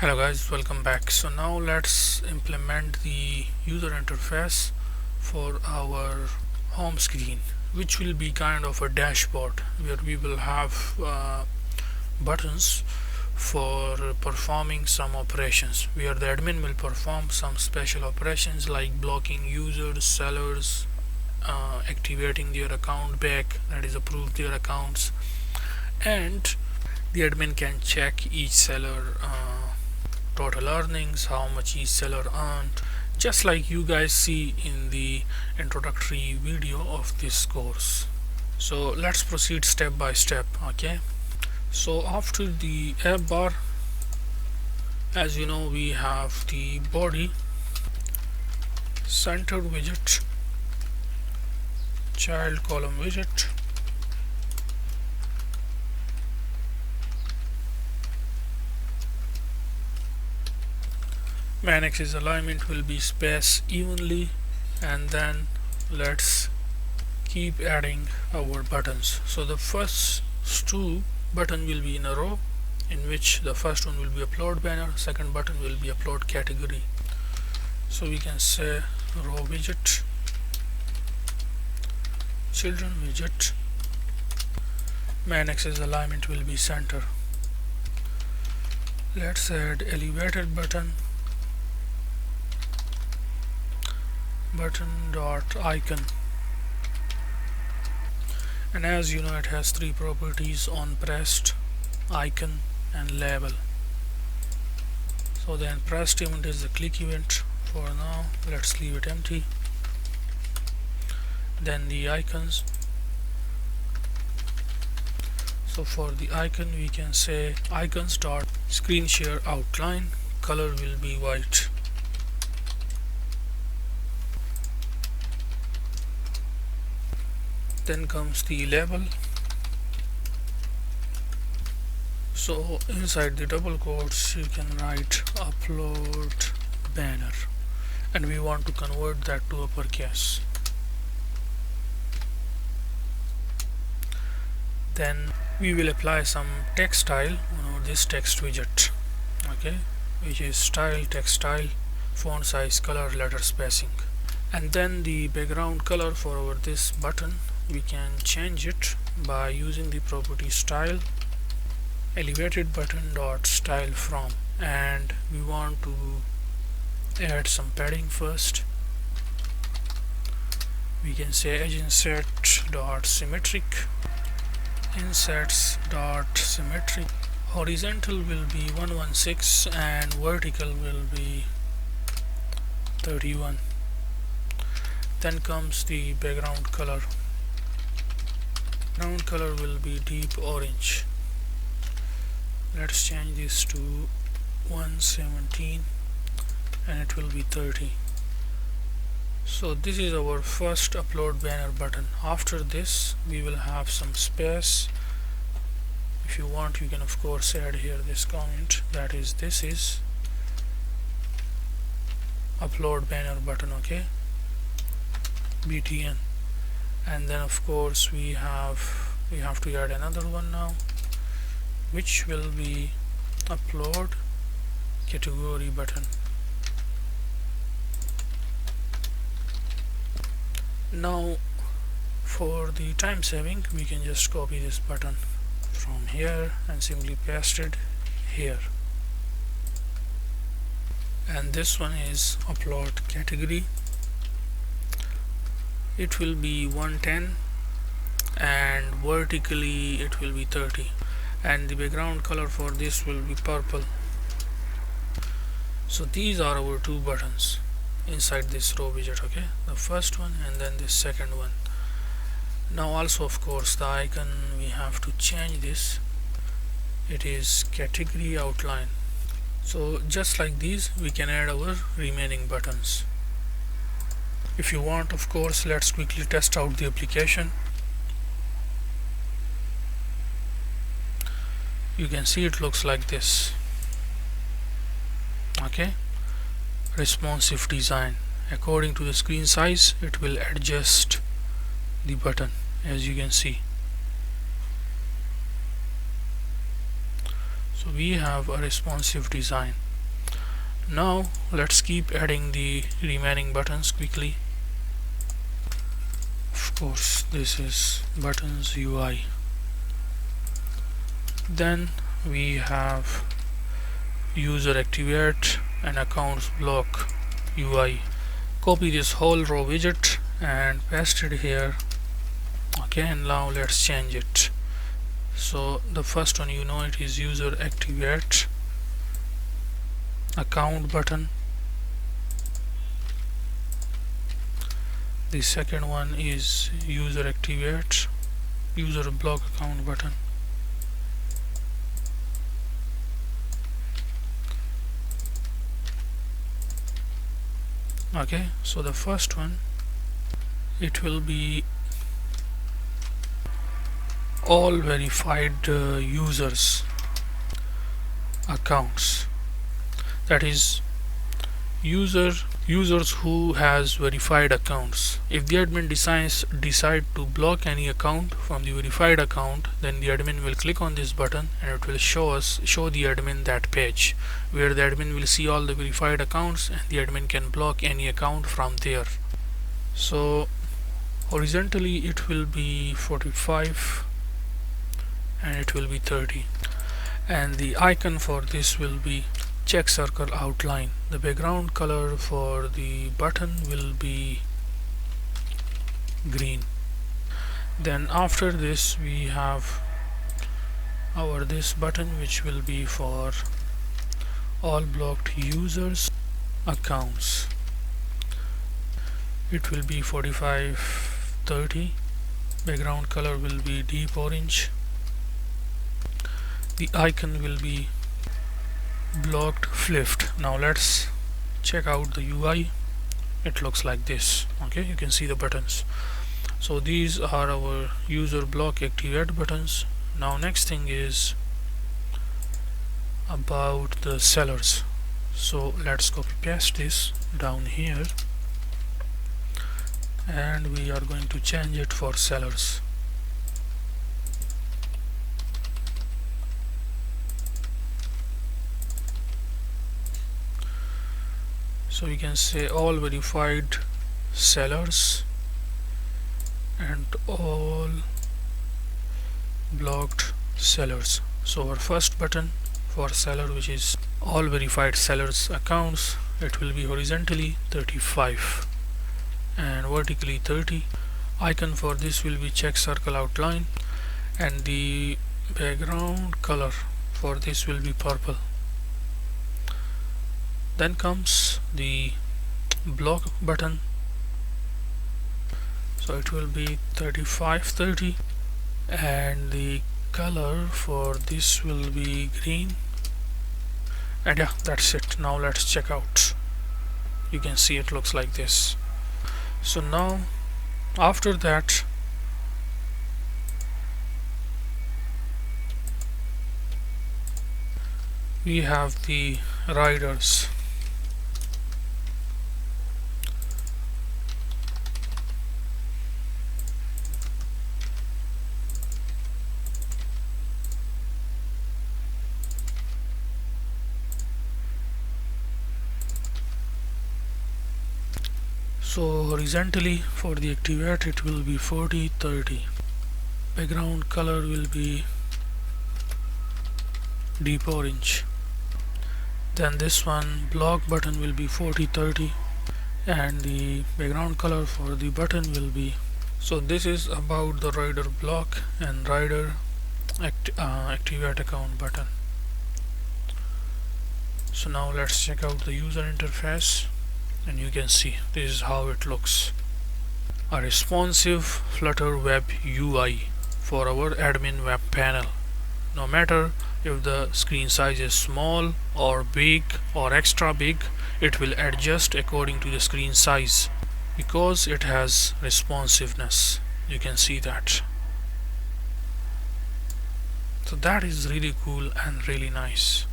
Hello guys, welcome back. So now let's implement the user interface for our home screen, which will be kind of a dashboard where we will have buttons for performing some operations, where the admin will perform some special operations like blocking users, sellers, activating their account back, that is approve their accounts, and the admin can check each seller total earnings, how much each seller earned, just like you guys see in the introductory video of this course. So let's proceed step by step. Okay, so after the app bar, as you know, we have the body, center widget, child column widget, main axis alignment will be spaced evenly, and then let's keep adding our buttons. So the first two button will be in a row, in which the first one will be upload banner, second button will be upload category. So we can say row widget, children widget, main axis alignment will be center. Let's add elevated button, button dot icon, and as you know, it has three properties: on pressed, icon, and label. So the pressed event is the click event. For now let's leave it empty. Then the icons, so for the icon we can say icons dot screen share outline, color will be white. Then comes the label. So inside the double quotes you can write upload banner, and we want to convert that to uppercase. Then we will apply some text style on this text widget, okay, which is style, text style, font size, color, letter spacing. And then the background color for our this button, we can change it by using the property style, elevated button dot style from, and we want to add some padding first. We can say edge inset dot symmetric, insets dot symmetric, horizontal will be 116 and vertical will be 31. Then comes the background color. Background color will be deep orange. Let's change this to 117 and it will be 30. So this is our first upload banner button. After this we will have some space. If you want, you can of course add here this comment, that is, this is upload banner button, okay, btn. And then of course we have to add another one now, which will be upload category button. Now for the time saving, we can just copy this button from here and simply paste it here. And this one is upload category. It will be 110 and vertically it will be 30, and the background color for this will be purple. So these are our two buttons inside this row widget, okay, the first one and then the second one. Now also of course the icon, we have to change this, it is category outline. So just like these we can add our remaining buttons. If you want, of course, let's quickly test out the application. You can see it looks like this, okay, responsive design. According to the screen size it will adjust the button, as you can see. So we have a responsive design. Now let's keep adding the remaining buttons quickly. Of course, this is buttons UI. Then we have user activate and accounts block UI. Copy this whole row widget and paste it here. Okay, and now let's change it. So the first one, you know, it is user activate account button. The second one is user activate user block account button. Okay, so the first one, it will be all verified users accounts, that is users who has verified accounts. If the admin decide to block any account from the verified account, then the admin will click on this button and it will show the admin that page where the admin will see all the verified accounts and the admin can block any account from there. So horizontally it will be 45 and it will be 30, and the icon for this will be check circle outline. The background color for the button will be green. Then after this we have our this button, which will be for all blocked users accounts. It will be 45/30. Background color will be deep orange. The icon will be blocked flipped. Now let's check out the UI. It looks like this. Okay, you can see the buttons. So these are our user block activate buttons. Now next thing is about the sellers. So let's copy paste this down here and we are going to change it for sellers. So we can say all verified sellers and all blocked sellers. So our first button for seller, which is all verified sellers accounts, it will be horizontally 35 and vertically 30. Icon for this will be check circle outline, and the background color for this will be purple. Then comes the block button, so it will be 35/30 and the color for this will be green. And yeah, that's it. Now let's check out. You can see it looks like this. So now after that we have the riders. So horizontally for the activate it will be 40/30. Background color will be deep orange. Then this one block button will be 40/30 and the background color for the button will be. So this is about the rider block and rider activate account button. So now let's check out the user interface, and you can see this is how it looks. A responsive Flutter web UI for our admin web panel. No matter if the screen size is small or big or extra big, it will adjust according to the screen size because it has responsiveness. You can see that. So that is really cool and really nice.